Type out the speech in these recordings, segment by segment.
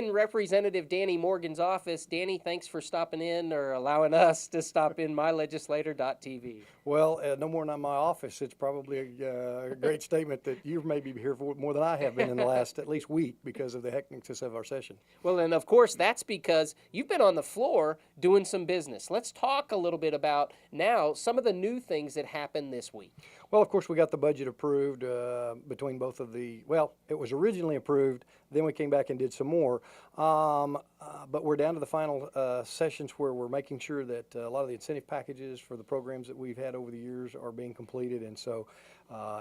in Representative Danny Morgan's office. Danny, thanks for stopping in or allowing us to stop in mylegislator.tv. Well, no more than my office. It's probably a great statement that you may be here for more than I have been in the last at least week because of the hecticness of our session. Well, and of course, that's because you've been on the floor doing some business. Let's talk a little bit about now some of the new things that happened this week. Well, of course, we got the budget approved between both of well, it was originally approved, then we came back and did some more. But we're down to the final sessions where we're making sure that a lot of the incentive packages for the programs that we've had over the years are being completed. And so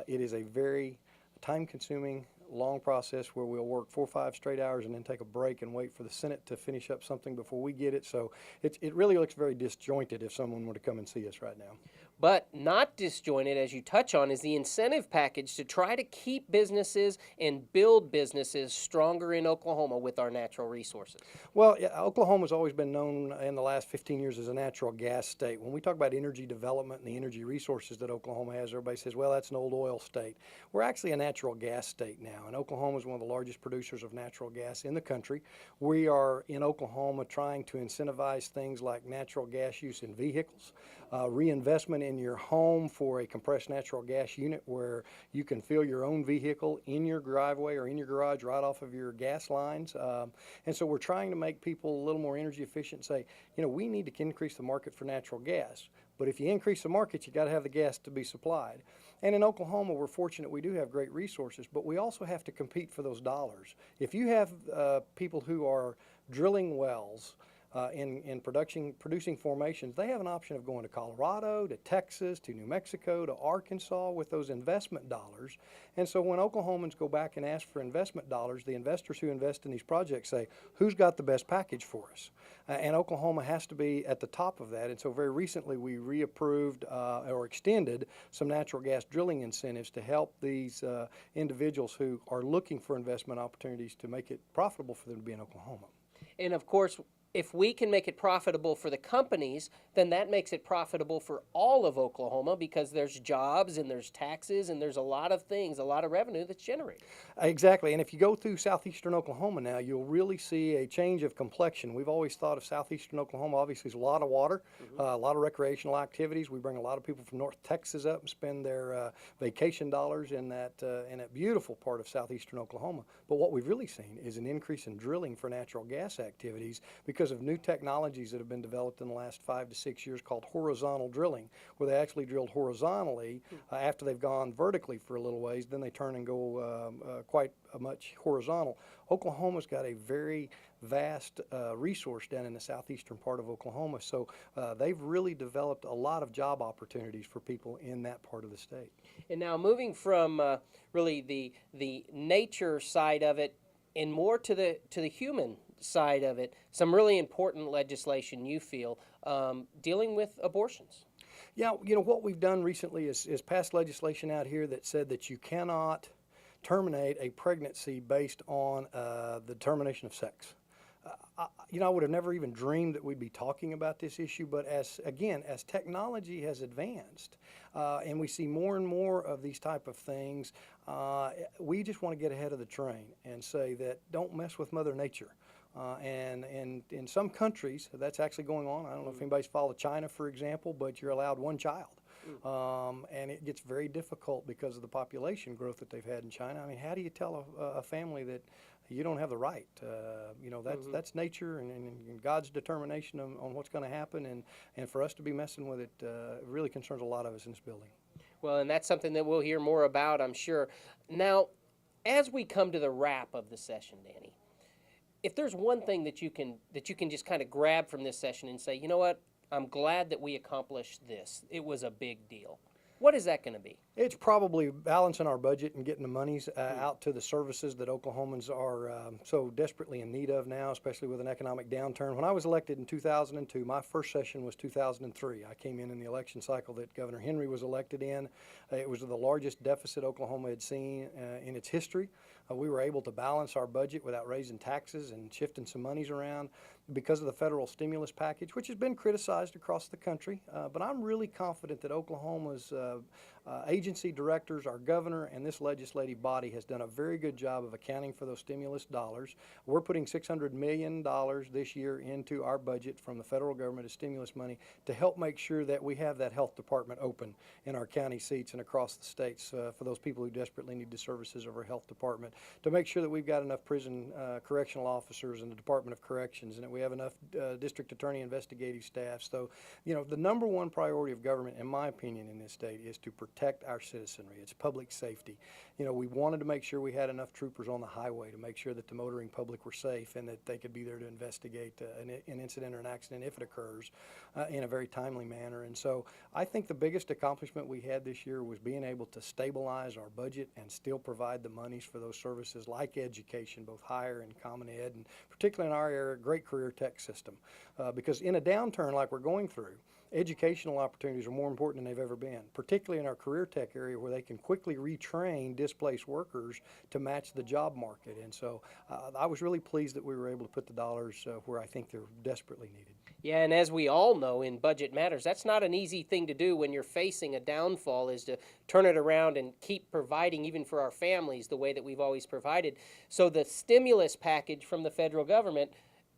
it is a very time-consuming, long process where we'll work 4 or 5 straight hours and then take a break and wait for the Senate to finish up something before we get it. So it really looks very disjointed if someone were to come and see us right now. But not disjointed, as you touch on, is the incentive package to try to keep businesses and build businesses stronger in Oklahoma with our natural resources. Well, yeah, Oklahoma's always been known in the last 15 years as a natural gas state. When we talk about energy development and the energy resources that Oklahoma has, everybody says, well, that's an old oil state. We're actually a natural gas state now, and Oklahoma is one of the largest producers of natural gas in the country. We are in Oklahoma trying to incentivize things like natural gas use in vehicles, reinvestment in your home for a compressed natural gas unit where you can fill your own vehicle in your driveway or in your garage right off of your gas lines. And so we're trying to make people a little more energy efficient and say, you know, we need to increase the market for natural gas. But if you increase the market, you got to have the gas to be supplied. And in Oklahoma, we're fortunate we do have great resources, but we also have to compete for those dollars. If you have people who are drilling wells, in producing formations, they have an option of going to Colorado, to Texas, to New Mexico, to Arkansas with those investment dollars. And so when Oklahomans go back and ask for investment dollars, the investors who invest in these projects say, who's got the best package for us? And Oklahoma has to be at the top of that. And so very recently we reapproved or extended some natural gas drilling incentives to help these individuals who are looking for investment opportunities to make it profitable for them to be in Oklahoma. And of course, if we can make it profitable for the companies, then that makes it profitable for all of Oklahoma because there's jobs and there's taxes and there's a lot of things, a lot of revenue that's generated. Exactly, and if you go through southeastern Oklahoma now, you'll really see a change of complexion. We've always thought of southeastern Oklahoma, obviously, there's a lot of water, a lot of recreational activities. We bring a lot of people from North Texas up and spend their vacation dollars in that beautiful part of southeastern Oklahoma. But what we've really seen is an increase in drilling for natural gas activities because of new technologies that have been developed in the last 5 to 6 years called horizontal drilling, where they actually drilled horizontally after they've gone vertically for a little ways, then they turn and go quite much horizontal. Oklahoma's got a very vast resource down in the southeastern part of Oklahoma, so they've really developed a lot of job opportunities for people in that part of the state. And now moving from really the nature side of it and more to the human side of it, some really important legislation you feel dealing with abortions. Yeah, you know, what we've done recently is passed legislation out here that said that you cannot terminate a pregnancy based on the determination of sex. You know, I would have never even dreamed that we'd be talking about this issue, but as technology has advanced and we see more and more of these type of things, we just want to get ahead of the train and say that don't mess with Mother Nature. And in some countries, that's actually going on. I don't know if anybody's followed China, for example, but you're allowed one child. And it gets very difficult because of the population growth that they've had in China. I mean, how do you tell a family that you don't have the right? You know, that's nature and God's determination on what's going to happen. And for us to be messing with it really concerns a lot of us in this building. Well, and that's something that we'll hear more about, I'm sure. Now, as we come to the wrap of the session, Danny, if there's one thing that you can just kind of grab from this session and say, you know what, I'm glad that we accomplished this. It was a big deal. What is that going to be? It's probably balancing our budget and getting the monies out to the services that Oklahomans are so desperately in need of now, especially with an economic downturn. When I was elected in 2002, my first session was 2003. I came in the election cycle that Governor Henry was elected in. It was the largest deficit Oklahoma had seen in its history. We were able to balance our budget without raising taxes and shifting some monies around because of the federal stimulus package, which has been criticized across the country. But I'm really confident that Oklahoma's agency directors, our governor, and this legislative body has done a very good job of accounting for those stimulus dollars. We're putting $600 million this year into our budget from the federal government as stimulus money to help make sure that we have that health department open in our county seats and across the states for those people who desperately need the services of our health department, to make sure that we've got enough prison correctional officers in the Department of Corrections and that we have enough district attorney investigative staff. So, you know, the number one priority of government, in my opinion, in this state is to protect our citizenry. It's public safety. You know, we wanted to make sure we had enough troopers on the highway to make sure that the motoring public were safe and that they could be there to investigate an incident or an accident if it occurs in a very timely manner. And so I think the biggest accomplishment we had this year was being able to stabilize our budget and still provide the monies for those services like education, both higher and common ed, and particularly in our area, great career tech system. Because in a downturn like we're going through, educational opportunities are more important than they've ever been, particularly in our career tech area where they can quickly retrain displaced workers to match the job market. And so I was really pleased that we were able to put the dollars where I think they're desperately needed. Yeah, and as we all know in Budget Matters, that's not an easy thing to do when you're facing a downfall, is to turn it around and keep providing even for our families the way that we've always provided. So the stimulus package from the federal government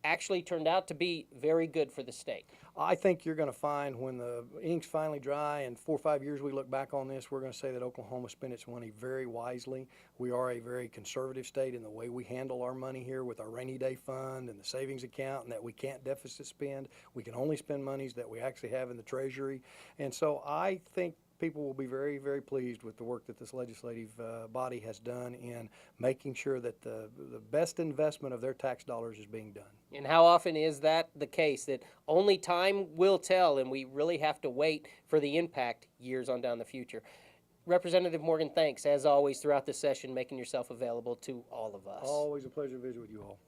actually turned out to be very good for the state. I think you're going to find when the ink's finally dry and 4 or 5 years we look back on this, we're going to say that Oklahoma spent its money very wisely. We are a very conservative state in the way we handle our money here with our rainy day fund and the savings account, and that we can't deficit spend. We can only spend monies that we actually have in the Treasury. And so I think people will be very, very pleased with the work that this legislative body has done in making sure that the best investment of their tax dollars is being done. And how often is that the case, that only time will tell and we really have to wait for the impact years on down the future? Representative Morgan, thanks as always throughout the session, making yourself available to all of us. Always a pleasure to visit with you all.